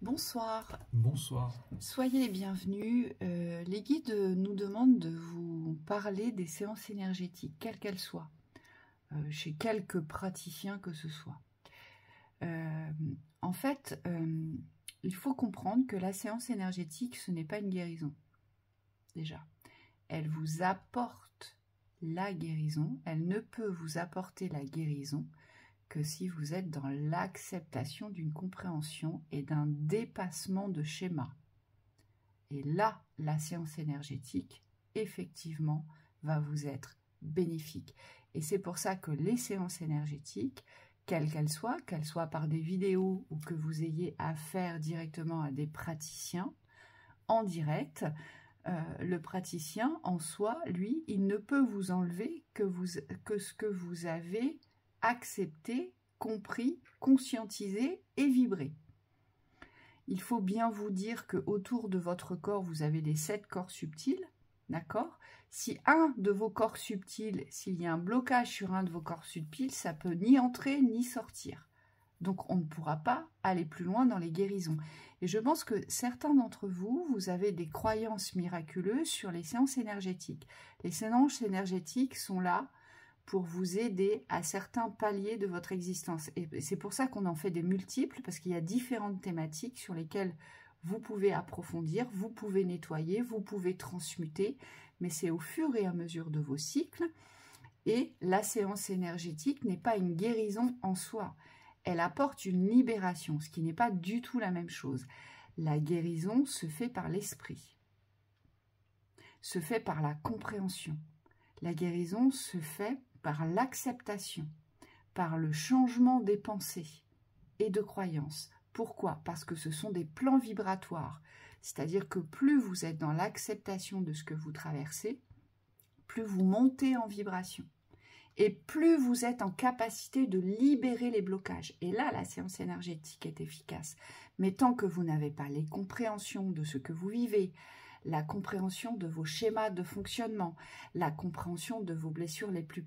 Bonsoir. Bonsoir. Soyez les bienvenus. Les guides nous demandent de vous parler des séances énergétiques, quelles qu'elles soient, chez quelques praticiens que ce soit. En fait, il faut comprendre que la séance énergétique, ce n'est pas une guérison. Déjà, elle vous apporte la guérison. Elle ne peut vous apporter la guérison que si vous êtes dans l'acceptation d'une compréhension et d'un dépassement de schéma. Et là, la séance énergétique, effectivement, va vous être bénéfique. Et c'est pour ça que les séances énergétiques, quelles qu'elles soient par des vidéos ou que vous ayez affaire directement à des praticiens en direct, le praticien en soi, lui, il ne peut vous enlever que ce que vous avez accepté, compris, conscientisé et vibré. Il faut bien vous dire que autour de votre corps, vous avez les 7 corps subtils, d'accord? Si un de vos corps subtils, s'il y a un blocage sur un de vos corps subtils, ça peut ni entrer ni sortir. Donc on ne pourra pas aller plus loin dans les guérisons. Et je pense que certains d'entre vous, vous avez des croyances miraculeuses sur les séances énergétiques. Les séances énergétiques sont là pour vous aider à certains paliers de votre existence. Et c'est pour ça qu'on en fait des multiples, parce qu'il y a différentes thématiques sur lesquelles vous pouvez approfondir, vous pouvez nettoyer, vous pouvez transmuter, mais c'est au fur et à mesure de vos cycles. Et la séance énergétique n'est pas une guérison en soi. Elle apporte une libération, ce qui n'est pas du tout la même chose. La guérison se fait par l'esprit, se fait par la compréhension. La guérison se fait par l'acceptation, par le changement des pensées et de croyances. Pourquoi? Parce que ce sont des plans vibratoires. C'est-à-dire que plus vous êtes dans l'acceptation de ce que vous traversez, plus vous montez en vibration. Et plus vous êtes en capacité de libérer les blocages. Et là, la séance énergétique est efficace. Mais tant que vous n'avez pas les compréhensions de ce que vous vivez, la compréhension de vos schémas de fonctionnement, la compréhension de vos blessures les plus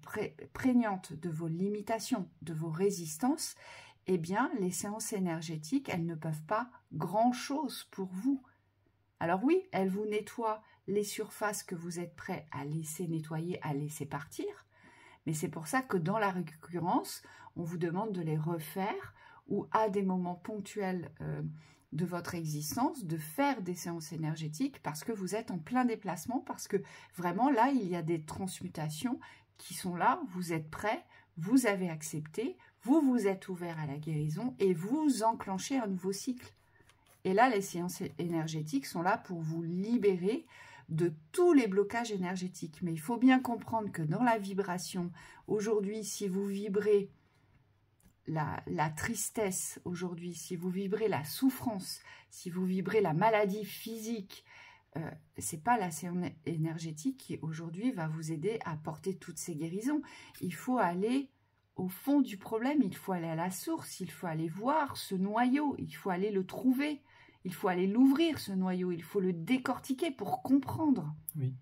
prégnantes, de vos limitations, de vos résistances, eh bien, les séances énergétiques, elles ne peuvent pas grand-chose pour vous. Alors oui, elles vous nettoient les surfaces que vous êtes prêts à laisser nettoyer, à laisser partir, mais c'est pour ça que dans la récurrence, on vous demande de les refaire ou à des moments ponctuels de votre existence, de faire des séances énergétiques parce que vous êtes en plein déplacement, parce que vraiment là, il y a des transmutations qui sont là, vous êtes prêts, vous avez accepté, vous vous êtes ouvert à la guérison et vous enclenchez un nouveau cycle. Et là, les séances énergétiques sont là pour vous libérer de tous les blocages énergétiques. Mais il faut bien comprendre que dans la vibration, aujourd'hui, si vous vibrez la tristesse, aujourd'hui, si vous vibrez la souffrance, si vous vibrez la maladie physique, c'est pas la séance énergétique qui aujourd'hui va vous aider à porter toutes ces guérisons. Il faut aller au fond du problème, il faut aller à la source, il faut aller voir ce noyau, il faut aller le trouver. Il faut aller l'ouvrir, ce noyau, il faut le décortiquer pour comprendre. Oui,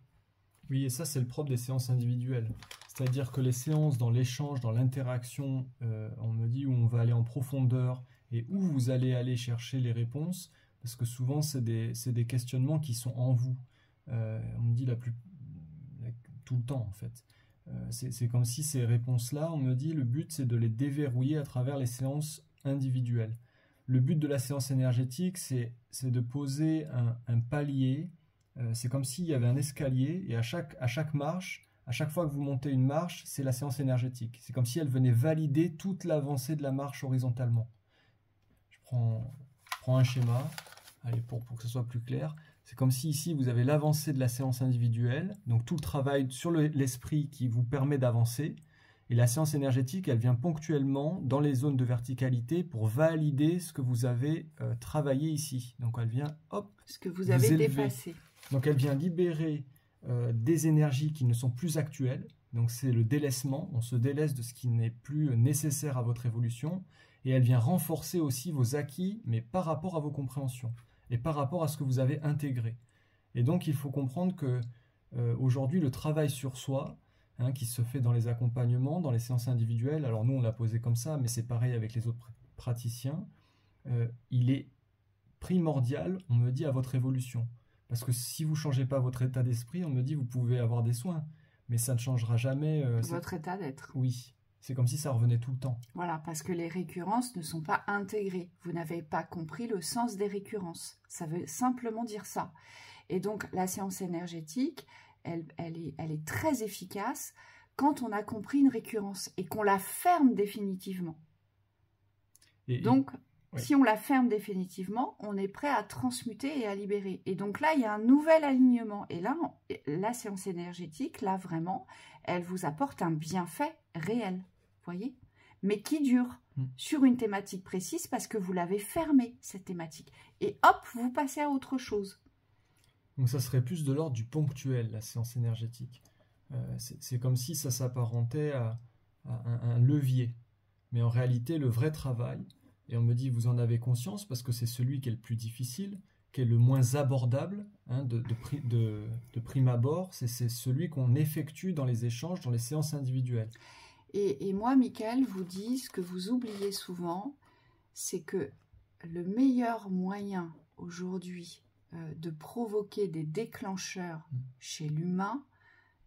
oui, et ça, c'est le propre des séances individuelles. C'est-à-dire que les séances dans l'échange, dans l'interaction, on me dit où on va aller en profondeur et où vous allez aller chercher les réponses, parce que souvent, c'est des questionnements qui sont en vous. On me dit tout le temps, en fait. C'est comme si ces réponses-là, on me dit, le but, c'est de les déverrouiller à travers les séances individuelles. Le but de la séance énergétique, c'est de poser un palier. C'est comme s'il y avait un escalier et à chaque marche, à chaque fois que vous montez une marche, c'est la séance énergétique. C'est comme si elle venait valider toute l'avancée de la marche horizontalement. Je prends un schéma, allez, pour que ce soit plus clair. C'est comme si ici, vous avez l'avancée de la séance individuelle, donc tout le travail sur l'esprit qui vous permet d'avancer. Et la séance énergétique, elle vient ponctuellement dans les zones de verticalité pour valider ce que vous avez travaillé ici. Donc elle vient, hop, ce que vous avez élever. dépassé. Donc elle vient libérer des énergies qui ne sont plus actuelles. Donc c'est le délaissement, on se délaisse de ce qui n'est plus nécessaire à votre évolution. Et elle vient renforcer aussi vos acquis, mais par rapport à vos compréhensions et par rapport à ce que vous avez intégré. Et donc il faut comprendre que aujourd'hui, le travail sur soi, qui se fait dans les accompagnements, dans les séances individuelles. Alors nous, on l'a posé comme ça, mais c'est pareil avec les autres praticiens. Il est primordial, on me dit, à votre évolution. Parce que si vous ne changez pas votre état d'esprit, on me dit, vous pouvez avoir des soins, mais ça ne changera jamais... votre état d'être. Oui, c'est comme si ça revenait tout le temps. Voilà, parce que les récurrences ne sont pas intégrées. Vous n'avez pas compris le sens des récurrences. Ça veut simplement dire ça. Et donc, la séance énergétique, elle est très efficace quand on a compris une récurrence et qu'on la ferme définitivement. Donc, oui. Si on la ferme définitivement, on est prêt à transmuter et à libérer. Et donc là, il y a un nouvel alignement. Et là, la séance énergétique, là, vraiment, elle vous apporte un bienfait réel, voyez, mais qui dure sur une thématique précise parce que vous l'avez fermée, cette thématique. Et hop, vous passez à autre chose. Donc ça serait plus de l'ordre du ponctuel, la séance énergétique. C'est comme si ça s'apparentait à un levier. Mais en réalité, le vrai travail, et on me dit, vous en avez conscience parce que c'est celui qui est le plus difficile, qui est le moins abordable, hein, de prime abord, c'est celui qu'on effectue dans les échanges, dans les séances individuelles. Et moi, Michael, vous dis, ce que vous oubliez souvent, c'est que le meilleur moyen aujourd'hui de provoquer des déclencheurs chez l'humain,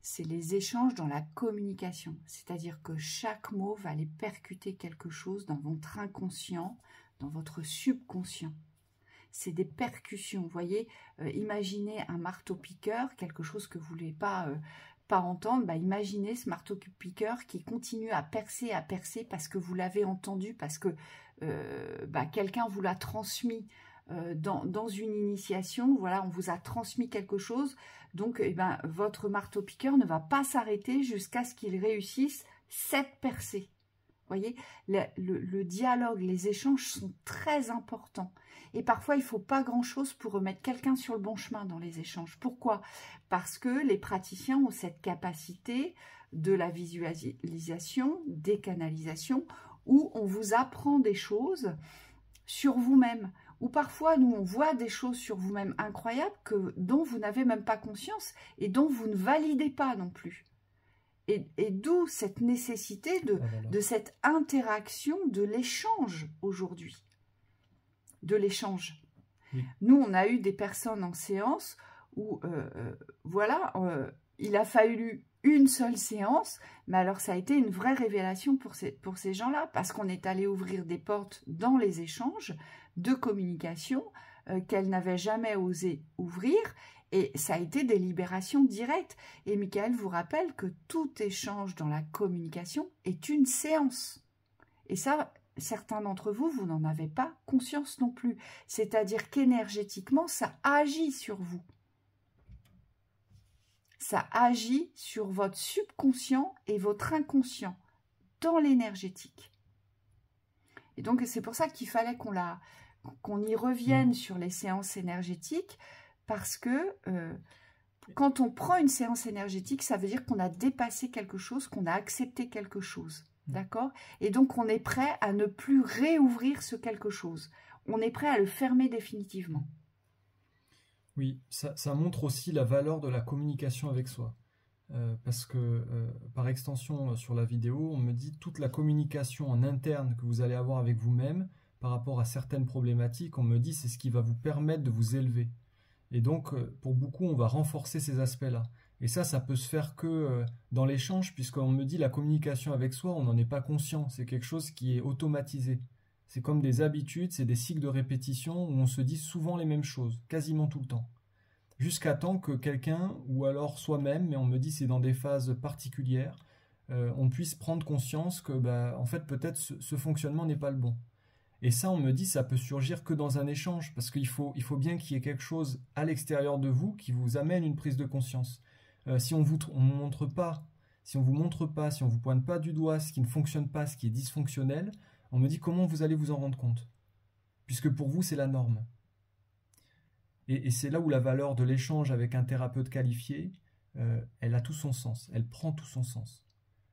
c'est les échanges dans la communication. C'est-à-dire que chaque mot va aller percuter quelque chose dans votre inconscient, dans votre subconscient. C'est des percussions, vous voyez. Imaginez un marteau-piqueur, quelque chose que vous ne voulez pas entendre. Imaginez ce marteau-piqueur qui continue à percer parce que vous l'avez entendu, parce que quelqu'un vous l'a transmis dans une initiation. Voilà, on vous a transmis quelque chose. Donc, votre marteau-piqueur ne va pas s'arrêter jusqu'à ce qu'il réussisse cette percée. Vous voyez, le dialogue, les échanges sont très importants. Et parfois, il ne faut pas grand-chose pour remettre quelqu'un sur le bon chemin dans les échanges. Pourquoi? Parce que les praticiens ont cette capacité de la visualisation, des canalisations, où on vous apprend des choses sur vous-même. Ou parfois, nous, on voit des choses sur vous-même incroyables dont vous n'avez même pas conscience et dont vous ne validez pas non plus. Et d'où cette nécessité de cette interaction, de l'échange aujourd'hui. De l'échange. Oui. Nous, on a eu des personnes en séance où, il a fallu une seule séance, mais alors ça a été une vraie révélation pour ces gens-là, parce qu'on est allé ouvrir des portes dans les échanges de communication qu'elles n'avaient jamais osé ouvrir, et ça a été des libérations directes. Et Michael vous rappelle que tout échange dans la communication est une séance. Et ça, certains d'entre vous, vous n'en avez pas conscience non plus. C'est-à-dire qu'énergétiquement, ça agit sur vous. Ça agit sur votre subconscient et votre inconscient dans l'énergétique. Et donc, c'est pour ça qu'il fallait qu'on y revienne sur les séances énergétiques, parce que quand on prend une séance énergétique, ça veut dire qu'on a dépassé quelque chose, qu'on a accepté quelque chose. D'accord? Et donc, on est prêt à ne plus réouvrir ce quelque chose. On est prêt à le fermer définitivement. Oui, ça montre aussi la valeur de la communication avec soi. Parce que, par extension, sur la vidéo, on me dit toute la communication en interne que vous allez avoir avec vous-même par rapport à certaines problématiques, on me dit c'est ce qui va vous permettre de vous élever. Et donc, pour beaucoup, on va renforcer ces aspects-là. Et ça peut se faire que dans l'échange, puisqu'on me dit la communication avec soi, on n'en est pas conscient. C'est quelque chose qui est automatisé. C'est comme des habitudes, c'est des cycles de répétition où on se dit souvent les mêmes choses, quasiment tout le temps. Jusqu'à temps que quelqu'un, ou alors soi-même, mais on me dit c'est dans des phases particulières, on puisse prendre conscience que en fait peut-être ce fonctionnement n'est pas le bon. Et ça, on me dit, ça peut surgir que dans un échange, parce qu'il faut bien qu'il y ait quelque chose à l'extérieur de vous qui vous amène une prise de conscience. Si on vous montre pas, si on vous pointe pas du doigt ce qui ne fonctionne pas, ce qui est dysfonctionnel, on me dit comment vous allez vous en rendre compte, puisque pour vous c'est la norme. Et c'est là où la valeur de l'échange avec un thérapeute qualifié, elle a tout son sens, elle prend tout son sens.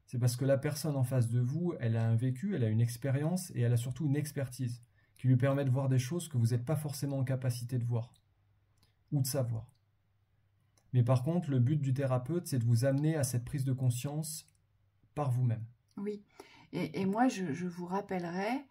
C'est parce que la personne en face de vous, elle a un vécu, elle a une expérience et elle a surtout une expertise qui lui permet de voir des choses que vous n'êtes pas forcément en capacité de voir ou de savoir. Mais par contre, le but du thérapeute, c'est de vous amener à cette prise de conscience par vous-même. Oui, et moi, je vous rappellerai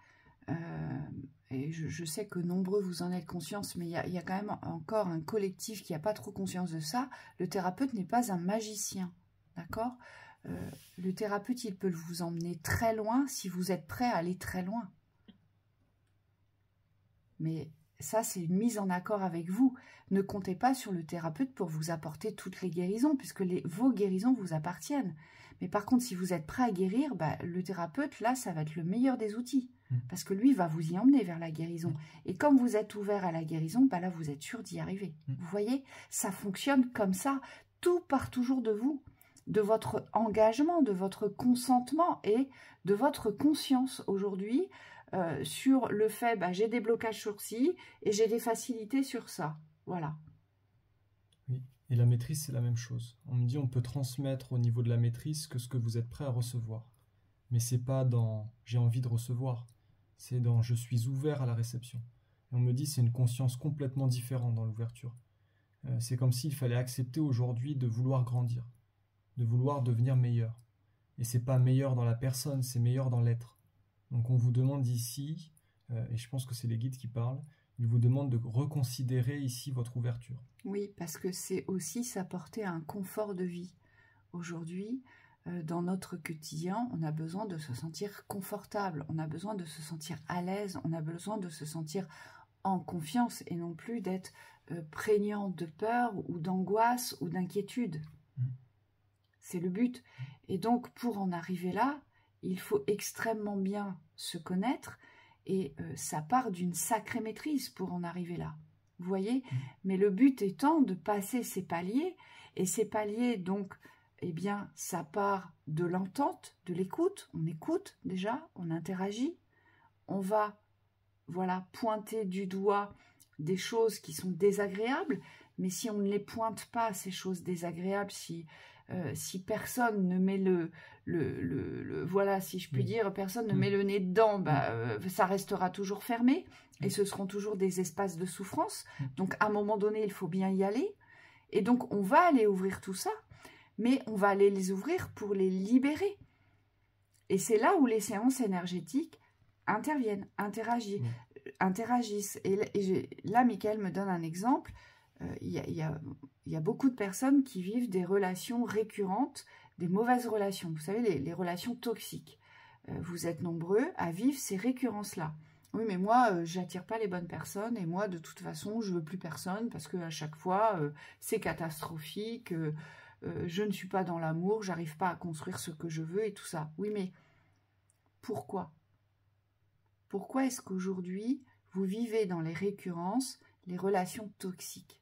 et je sais que nombreux vous en êtes conscients, mais il y a quand même encore un collectif qui n'a pas trop conscience de ça. Le thérapeute n'est pas un magicien, d'accord? Le thérapeute, il peut vous emmener très loin si vous êtes prêt à aller très loin. Mais ça, c'est une mise en accord avec vous. Ne comptez pas sur le thérapeute pour vous apporter toutes les guérisons, puisque vos guérisons vous appartiennent. Mais par contre, si vous êtes prêt à guérir, bah, le thérapeute, là, ça va être le meilleur des outils. Parce que lui va vous y emmener vers la guérison. Et comme vous êtes ouvert à la guérison, bah là, vous êtes sûr d'y arriver. Vous voyez, ça fonctionne comme ça. Tout part toujours de vous, de votre engagement, de votre consentement et de votre conscience aujourd'hui sur le fait, bah, j'ai des blocages sur ci et j'ai des facilités sur ça. Voilà. Oui. Et la maîtrise, c'est la même chose. On me dit on peut transmettre au niveau de la maîtrise que ce que vous êtes prêt à recevoir. Mais c'est pas dans j'ai envie de recevoir. C'est dans je suis ouvert à la réception. Et on me dit c'est une conscience complètement différente dans l'ouverture. C'est comme s'il fallait accepter aujourd'hui de vouloir grandir, de vouloir devenir meilleur. Et c'est pas meilleur dans la personne, c'est meilleur dans l'être. Donc on vous demande ici, et je pense que c'est les guides qui parlent, ils vous demandent de reconsidérer ici votre ouverture. Oui, parce que c'est aussi s'apporter un confort de vie. Aujourd'hui, dans notre quotidien, on a besoin de se sentir confortable, on a besoin de se sentir à l'aise, on a besoin de se sentir en confiance et non plus d'être prégnant de peur ou d'angoisse ou d'inquiétude. C'est le but. Et donc, pour en arriver là, il faut extrêmement bien se connaître et ça part d'une sacrée maîtrise pour en arriver là. Vous voyez? Mais le but étant de passer ces paliers, et ces paliers, donc, eh bien, ça part de l'entente, de l'écoute. On écoute déjà, on interagit. On va, voilà, pointer du doigt des choses qui sont désagréables, mais si on ne les pointe pas, ces choses désagréables, si personne ne met voilà, si je puis dire, personne ne met le nez dedans, bah, ça restera toujours fermé, et ce seront toujours des espaces de souffrance. Donc, à un moment donné, il faut bien y aller. Et donc, on va aller ouvrir tout ça, mais on va aller les ouvrir pour les libérer. Et c'est là où les séances énergétiques interviennent, interagissent. Et là, Michael me donne un exemple. Il y a beaucoup de personnes qui vivent des relations récurrentes, des mauvaises relations. Vous savez, les relations toxiques. Vous êtes nombreux à vivre ces récurrences-là. Oui, mais moi, j'attire pas les bonnes personnes et moi, de toute façon, je veux plus personne parce que à chaque fois, c'est catastrophique. Je ne suis pas dans l'amour, j'arrive pas à construire ce que je veux et tout ça. Oui, mais pourquoi? Pourquoi est-ce qu'aujourd'hui, vous vivez dans les récurrences, les relations toxiques?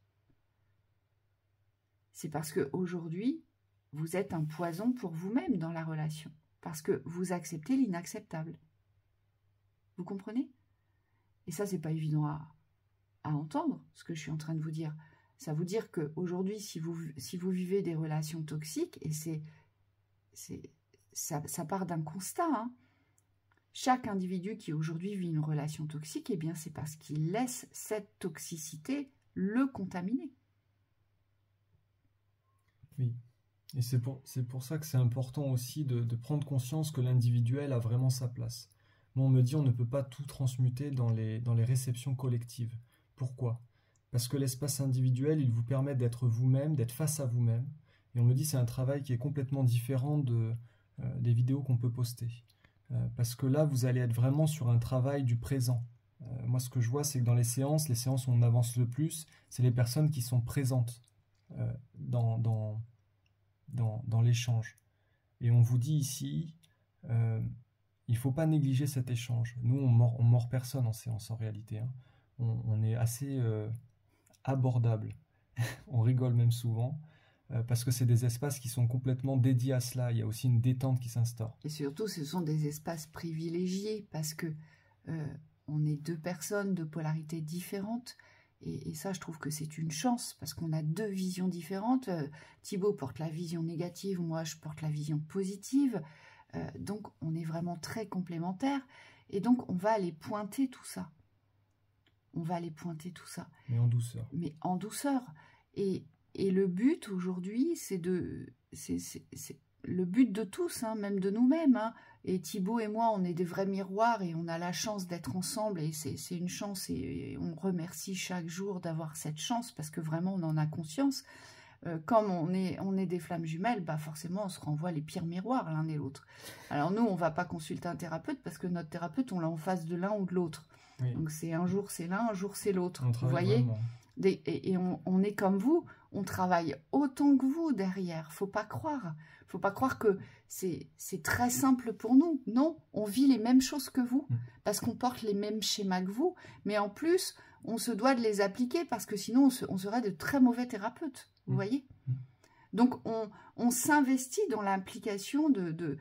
C'est parce qu'aujourd'hui, vous êtes un poison pour vous-même dans la relation. Parce que vous acceptez l'inacceptable. Vous comprenez? Et ça, c'est pas évident à entendre, ce que je suis en train de vous dire. Ça veut dire qu'aujourd'hui, si vous vivez des relations toxiques, et ça part d'un constat, hein. Chaque individu qui aujourd'hui vit une relation toxique, eh bien, c'est parce qu'il laisse cette toxicité le contaminer. Oui, et c'est pour ça que c'est important aussi de prendre conscience que l'individuel a vraiment sa place. Moi, on me dit on ne peut pas tout transmuter dans les réceptions collectives. Pourquoi? Parce que l'espace individuel, il vous permet d'être vous-même, d'être face à vous-même. Et on me dit c'est un travail qui est complètement différent des vidéos qu'on peut poster. Parce que là, vous allez être vraiment sur un travail du présent. Moi, ce que je vois, c'est que dans les séances où on avance le plus, c'est les personnes qui sont présentes dans l'échange. Et on vous dit ici, il ne faut pas négliger cet échange. Nous, on mord personne en séance en réalité. Hein. On est assez abordable. On rigole même souvent. Parce que c'est des espaces qui sont complètement dédiés à cela. Il y a aussi une détente qui s'instaure. Et surtout, ce sont des espaces privilégiés parce que on est deux personnes de polarités différentes. Et ça, je trouve que c'est une chance parce qu'on a deux visions différentes. Thibaut porte la vision négative, moi, je porte la vision positive. Donc, on est vraiment très complémentaires. Et donc, on va aller pointer tout ça. On va aller pointer tout ça. Mais en douceur. Mais en douceur. Et le but aujourd'hui, c'est le but de tous, hein, même de nous-mêmes, hein, Et Thibaut et moi, on est des vrais miroirs et on a la chance d'être ensemble. Et c'est une chance et on remercie chaque jour d'avoir cette chance parce que vraiment, on en a conscience. Comme on est des flammes jumelles, bah forcément, on se renvoie les pires miroirs l'un et l'autre. Alors nous, on va pas consulter un thérapeute parce que notre thérapeute, on l'a en face de l'un ou de l'autre. Oui. Donc c'est un jour c'est l'un, un jour c'est l'autre. Vous voyez, et on est comme vous, on travaille autant que vous derrière. Faut pas croire que c'est très simple pour nous. Non, on vit les mêmes choses que vous parce qu'on porte les mêmes schémas que vous. Mais en plus, on se doit de les appliquer parce que sinon on serait de très mauvais thérapeutes. Vous voyez? Donc, on s'investit dans l'implication de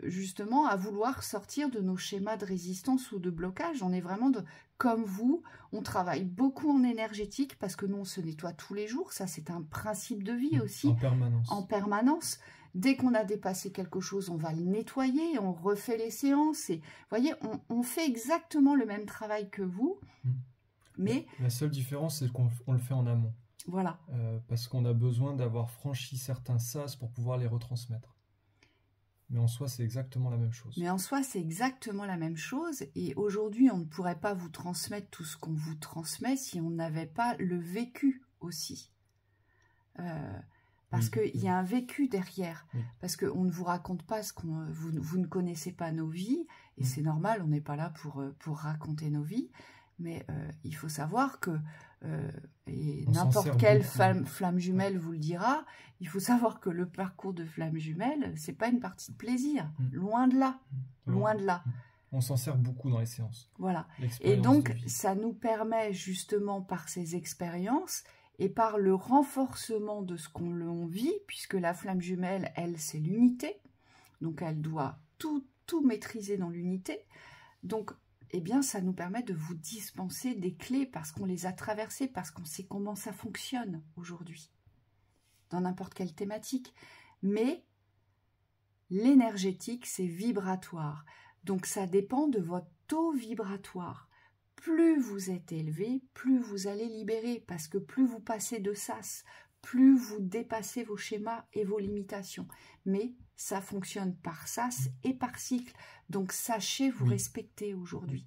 justement à vouloir sortir de nos schémas de résistance ou de blocage. On est vraiment comme vous, on travaille beaucoup en énergétique parce que nous, on se nettoie tous les jours. Ça, c'est un principe de vie aussi. En permanence. En permanence. Dès qu'on a dépassé quelque chose, on va le nettoyer, on refait les séances. Et, vous voyez, on fait exactement le même travail que vous. Mais la seule différence, c'est qu'on le fait en amont. Voilà. Parce qu'on a besoin d'avoir franchi certains sas pour pouvoir les retransmettre. Mais en soi, c'est exactement la même chose. Mais en soi, c'est exactement la même chose. Et aujourd'hui, on ne pourrait pas vous transmettre tout ce qu'on vous transmet si on n'avait pas le vécu aussi. Parce qu'il y a un vécu derrière. Oui. Parce qu'on ne vous raconte pas ce qu'on... Vous ne connaissez pas nos vies. Et c'est normal, on n'est pas là pour raconter nos vies. Mais il faut savoir que, et n'importe quelle flamme jumelle vous le dira, il faut savoir que le parcours de flamme jumelle, c'est pas une partie de plaisir. Loin de là. Loin de là. On s'en sert beaucoup dans les séances. Voilà. Et donc, ça nous permet justement par ces expériences et par le renforcement de ce qu'on vit, puisque la flamme jumelle, elle, c'est l'unité. Donc, elle doit tout maîtriser dans l'unité. Donc, eh bien, ça nous permet de vous dispenser des clés parce qu'on les a traversées, parce qu'on sait comment ça fonctionne aujourd'hui, dans n'importe quelle thématique. Mais l'énergétique, c'est vibratoire. Donc, ça dépend de votre taux vibratoire. Plus vous êtes élevé, plus vous allez libérer, parce que plus vous passez de sas, plus vous dépassez vos schémas et vos limitations. Mais ça fonctionne par sas et par cycle. Donc, sachez vous respecter aujourd'hui.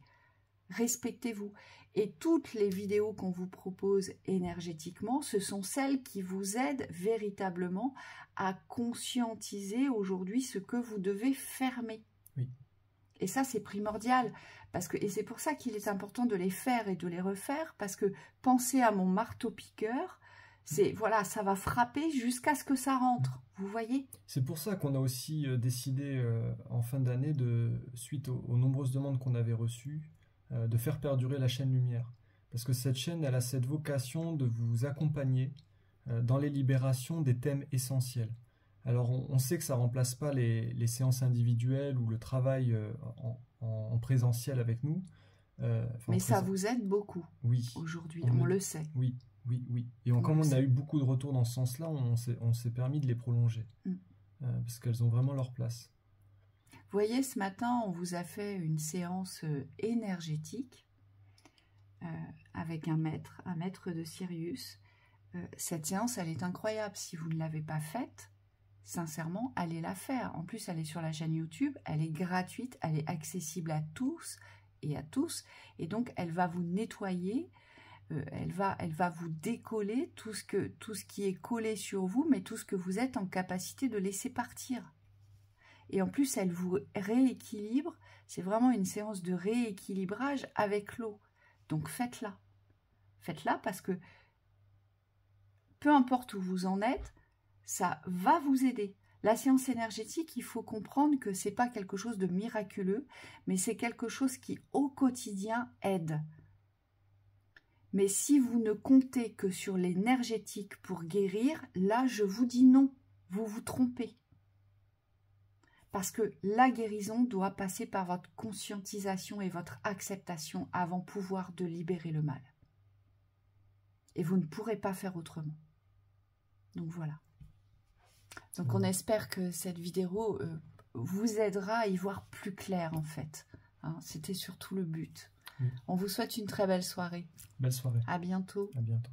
Respectez-vous. Et toutes les vidéos qu'on vous propose énergétiquement, ce sont celles qui vous aident véritablement à conscientiser aujourd'hui ce que vous devez fermer. Oui. Et ça, c'est primordial. Et c'est pour ça qu'il est important de les faire et de les refaire, parce que pensez à mon marteau-piqueur, voilà, ça va frapper jusqu'à ce que ça rentre, vous voyez? C'est pour ça qu'on a aussi décidé en fin d'année, suite aux nombreuses demandes qu'on avait reçues, de faire perdurer la chaîne Lumière. Parce que cette chaîne, elle a cette vocation de vous accompagner dans les libérations des thèmes essentiels. Alors, on sait que ça ne remplace pas les séances individuelles ou le travail en présentiel avec nous. Mais ça vous aide beaucoup aujourd'hui, on le sait. Oui. Et comme on a eu beaucoup de retours dans ce sens-là, on s'est permis de les prolonger. Parce qu'elles ont vraiment leur place. Vous voyez, ce matin, on vous a fait une séance énergétique avec un maître de Sirius. Cette séance, elle est incroyable. Si vous ne l'avez pas faite, sincèrement, allez la faire. En plus, elle est sur la chaîne YouTube, elle est gratuite, elle est accessible à tous et à tous. Et donc, elle va vous nettoyer, elle va vous décoller tout ce qui est collé sur vous, mais tout ce que vous êtes en capacité de laisser partir. Et en plus, elle vous rééquilibre. C'est vraiment une séance de rééquilibrage avec l'eau. Donc, faites-la. Faites-la parce que peu importe où vous en êtes, ça va vous aider. La séance énergétique, il faut comprendre que ce n'est pas quelque chose de miraculeux, mais c'est quelque chose qui, au quotidien, aide. Mais si vous ne comptez que sur l'énergétique pour guérir, là, je vous dis non, vous vous trompez. Parce que la guérison doit passer par votre conscientisation et votre acceptation avant pouvoir de libérer le mal. Et vous ne pourrez pas faire autrement. Donc voilà. Donc on espère que cette vidéo vous aidera à y voir plus clair en fait. Hein, c'était surtout le but. On vous souhaite une très belle soirée. Belle soirée. À bientôt. À bientôt.